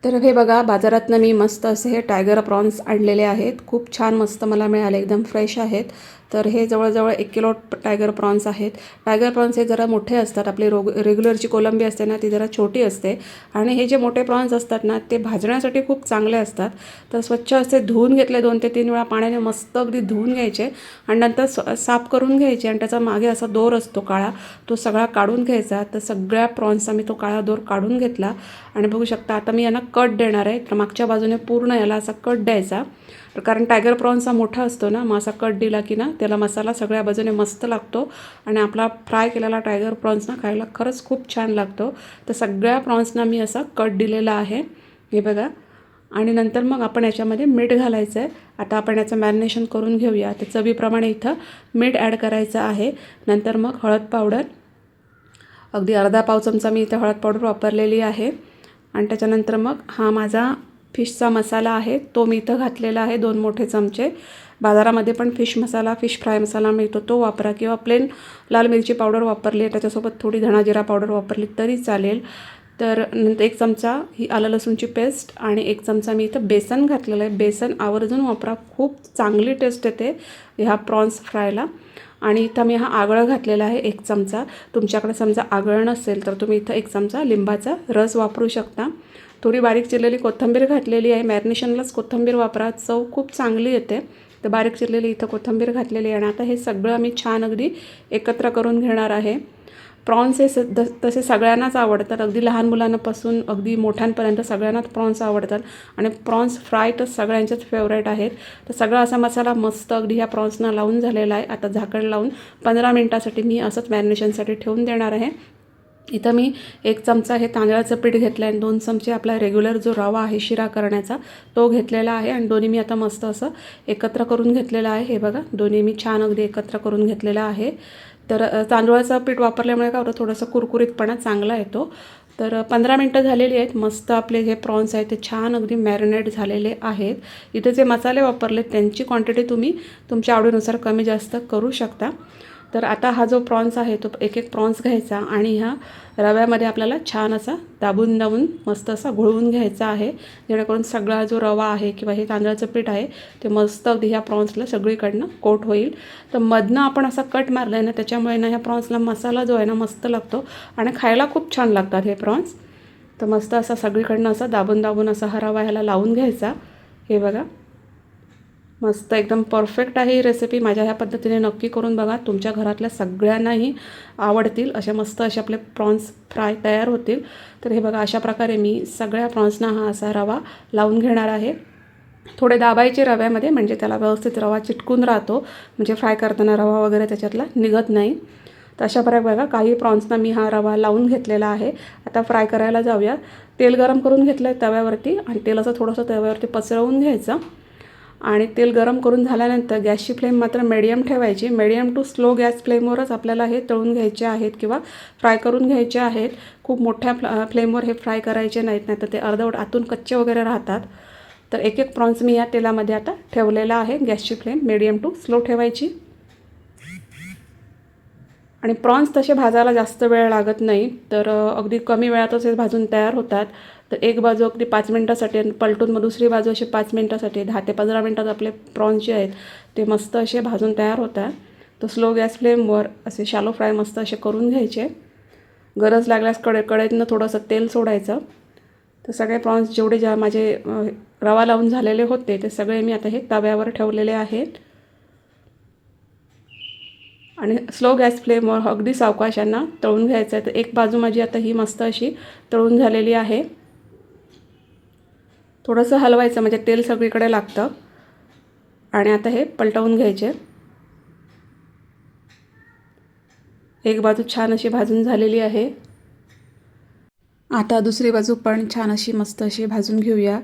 तर हे बघा, बाजारातनं मी मस्त असे हे टायगर प्रॉन्स आणलेले आहेत. खूप छान मस्त मला मिळाले, एकदम फ्रेश आहेत. तर हे जवळजवळ 1 किलो टायगर प्रॉन्स आहेत. टायगर प्रॉन्स हे जरा मोठे असतात. आपली रेग्युलरची कोलंबी असते ना, ती जरा छोटी असते. आणि हे जे मोठे प्रॉन्स असतात ना, ते भाजण्यासाठी खूप चांगले असतात. तर स्वच्छ असे धुवून घेतले, 2 ते 3 वेळा पाण्याने मस्त अगदी धुवून घ्यायचे आणि नंतर साफ करून घ्यायचे. आणि त्याचा मागे असा दोर असतो काळा, तो सगळा काढून घ्यायचा. तर सगळ्या प्रॉन्सचा मी तो काळा दोर काढून घेतला. आणि बघू शकता, आता मी यांना कट देणार आहे. तर मागच्या बाजूने पूर्ण याला असा कट द्यायचा, कारण टायगर प्रॉन्सचा मोठा असतो ना, मग असा कट दिला की ना त्याला मसाला सगळ्या बाजूने मस्त लागतो. आणि आपला फ्राय केलेला टायगर प्रॉन्स ना खायला खरंच खूप छान लागतो. तर सगळ्या प्रॉन्सना मी असा कट दिलेला आहे, हे बघा. आणि नंतर मग आपण याच्यामध्ये मीठ घालायचं आहे. आता आपण याचं मॅरिनेशन करून घेऊया. तर चवीप्रमाणे इथं मीठ ॲड करायचं आहे. नंतर मग हळद पावडर, अगदी अर्धा पाव चमचा मी इथं हळद पावडर वापरलेली आहे. आणि त्याच्यानंतर मग हा माझा फिशचा मसाला आहे, तो मी इथं घातलेला आहे, 2 मोठे चमचे. बाजारामध्ये पण फिश मसाला, फिश फ्राय मसाला मिळतो, तो वापरा, किंवा प्लेन लाल मिरची पावडर वापरली, त्याच्यासोबत थोडी धणा जिरा पावडर वापरली तरी चालेल. तर नंतर 1 चमचा ही आलं लसूणची पेस्ट आणि 1 चमचा मी इथं बेसन घातलेलं आहे. बेसन आवर्जून वापरा, खूप चांगली टेस्ट येते ह्या प्रॉन्स फ्रायला. आणि इथं मी हा आगळं घातलेला आहे 1 चमचा. तुमच्याकडे समजा आगळं नसेल तर तुम्ही इथं 1 चमचा लिंबाचा रस वापरू शकता. थोडी बारीक चिरलेली कोथिंबीर घातलेली आहे. मॅरिनेशनलाच कोथिंबीर वापरा, चव खूप चांगली येते. तर बारीक चिरलेली इथं कोथिंबीर घातलेली आहे. आणि आता हे सगळं मी छान अगदी एकत्र करून घेणार आहे. प्रॉन्स हे तसे सगळ्यांनाच आवडतात, अगदी लहान मुलांपासून अगदी मोठ्यांपर्यंत सगळ्यांनाच प्रॉन्स आवडतात. आणि प्रॉन्स फ्राय तर सगळ्यांचेच फेवरेट आहेत. तर सगळा असा मसाला मस्त अगदी ह्या प्रॉन्सना लावून झालेला आहे. आता झाकण लावून 15 मिनटासाठी मी असंच मॅरिनेशनसाठी ठेवून देणार आहे. इथं मी 1 चमचा हे तांदळाचं पीठ घेतलं आहे आणि 2 चमचे आपला रेग्युलर जो रवा आहे शिरा करण्याचा, तो घेतलेला आहे. आणि दोन्ही मी आता मस्त असं एकत्र करून घेतलेलं आहे. हे बघा, दोन्ही मी छान अगदी एकत्र करून घेतलेलं आहे. तर तांदूळाचं पीठ वापरल्यामुळे काय होतं, थोडंसं कुरकुरीतपणा चांगला येतो. तर 15 मिनटं झालेली आहेत. मस्त आपले जे प्रॉन्स आहेत ते छान अगदी मॅरिनेट झालेले आहेत. इथे जे मसाले वापरले त्यांची क्वांटिटी तुम्ही तुमच्या आवडीनुसार कमी जास्त करू शकता. तर आता हा जो प्रॉन्स आहे तो एक प्रॉन्स घ्यायचा आणि ह्या रव्यामध्ये आपल्याला छान असा दाबून दाबून मस्त असा घोळवून घ्यायचा आहे, जेणेकरून सगळा जो रवा आहे किंवा हे तांदळाचं पीठ आहे ते मस्त अगदी ह्या प्रॉन्सला सगळीकडनं कोट होईल. तर मधनं आपण असा कट मारला आहे ना, त्याच्यामुळे ना ह्या प्रॉन्सला मसाला जो आहे ना मस्त लागतो आणि खायला खूप छान लागतात हे प्रॉन्स. तर मस्त असा सगळीकडनं असा दाबून दाबून असा हा रवा ह्याला लावून घ्यायचा. हे बघा, मस्त एकदम परफेक्ट आहे ही रेसिपी. माझ्या ह्या पद्धतीने नक्की करून बघा, तुमच्या घरातल्या सगळ्यांनाही आवडतील. असे मस्त असे आपले प्रॉन्स फ्राय तयार होतील. तर हे बघा, अशा प्रकारे मी सगळ्या प्रॉन्सना हा असा रवा लावून घेणार आहे. थोडे दाबायचे रव्यामध्ये, म्हणजे त्याला व्यवस्थित रवा चिटकून राहतो, म्हणजे फ्राय करताना रवा वगैरे त्याच्यातला निघत नाही. तर अशा प्रकारे बघा, काही प्रॉन्सना मी हा रवा लावून घेतलेला आहे. आता फ्राय करायला जाऊया. तेल गरम करून घेतलं आहे तव्यावरती आणि तेल असं थोडंसं तव्यावरती पसरवून घ्यायचं. आणि तेल गरम करून झाल्यानंतर गॅसची फ्लेम मात्र मिडियम ठेवायची. मिडियम टू स्लो गॅस फ्लेमवरच आपल्याला हे तळून घ्यायचे आहेत किंवा फ्राय करून घ्यायचे आहेत. खूप मोठ्या फ्लेमवर हे फ्राय करायचे नाहीत, नाही तर ते अर्धवट आतून कच्चे वगैरे राहतात. तर एक प्रॉन्स मी या तेलामध्ये आता ठेवलेला आहे. गॅसची फ्लेम मिडियम टू स्लो ठेवायची. आणि प्रॉन्स तसे भाजायला जास्त वेळ लागत नाही, तर अगदी कमी वेळातच हे भाजून तयार होतात. तर एक बाजू अगदी 5 मिनटासाठी आणि पलटून मग दुसरी बाजू अशी 5 मिनटासाठी, 10 ते 15 मिनटात आपले प्रॉन्स जे आहेत ते मस्त असे भाजून तयार होतात. तर स्लो गॅस फ्लेमवर असे शॅलो फ्राय मस्त असे करून घ्यायचे. गरज लागल्यास कढईतनं थोडंसं तेल सोडायचं. तर सगळे प्रॉन्स जेवढे माझे रवा लावून झालेले होते ते सगळे मी आता हे तव्यावर ठेवलेले आहेत. आणि स्लो गॅस फ्लेमवर अगदी सावकाशांना तळून घ्यायचं आहे. तर एक बाजू माझी आता ही मस्त अशी तळून झालेली आहे. थोडंसं हलवायचं म्हणजे तेल सगळीकडे लागतं. आणि आता हे पलटवून घ्यायचे. एक बाजू छान अशी भाजून झालेली आहे. आता दुसरी बाजू पण छान अशी मस्त अशी भाजून घेऊया.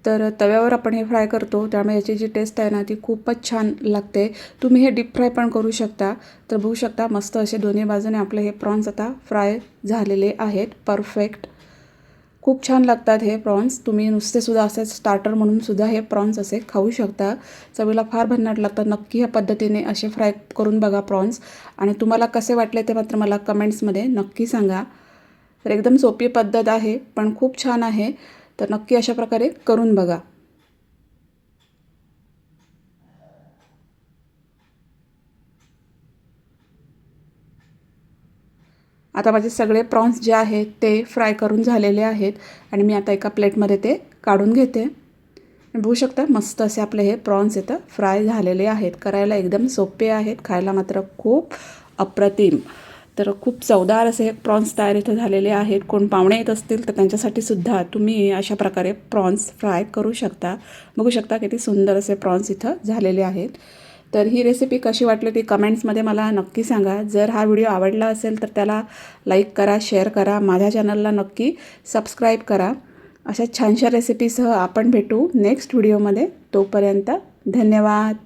तर तव्यावर आपण हे फ्राय करतो, त्यामुळे याची जी टेस्ट आहे ना ती खूपच छान लागते. तुम्ही हे डीप फ्राय पण करू शकता. तर बघू शकता, मस्त असे दोन्ही बाजूने आपले हे प्रॉन्स आता फ्राय झालेले आहेत. परफेक्ट, खूप छान लागतात हे प्रॉन्स. तुम्ही नुसतेसुद्धा असे स्टार्टर म्हणून सुद्धा हे प्रॉन्स असे खाऊ शकता. चवीला फार भन्नाट लागतात. नक्की ह्या पद्धतीने असे फ्राय करून बघा प्रॉन्स. आणि तुम्हाला कसे वाटले ते मात्र मला कमेंट्समध्ये नक्की सांगा. तर एकदम सोपी पद्धत आहे, पण खूप छान आहे. तर नक्की अशा प्रकारे करून बघा. आता माझे सगळे प्रॉन्स जे आहेत ते फ्राय करून झालेले आहेत आणि मी आता एका प्लेटमध्ये ते काढून घेते. बघू शकता मस्त असे आपले हे प्रॉन्स इथं फ्राय झालेले आहेत. करायला एकदम सोपे आहेत, खायला मात्र खूप अप्रतिम. तर खूप चवदार असे हे प्रॉन्स तयार इथं झालेले आहेत. कोण पाहुणे येत असतील तर त्यांच्यासाठी सुद्धा तुम्ही अशा प्रकारे प्रॉन्स फ्राय करू शकता. बघू शकता किती सुंदर असे प्रॉन्स इथं झालेले आहेत. तर ही रेसिपी कशी वाटली ती कमेंट्समध्ये मला नक्की सांगा. जर हा व्हिडिओ आवडला असेल तर त्याला लाईक करा, शेअर करा, माझ्या चॅनलला नक्की सबस्क्राईब करा. अशा छानशा रेसिपीसह आपण भेटू नेक्स्ट व्हिडिओमध्ये. तोपर्यंत धन्यवाद.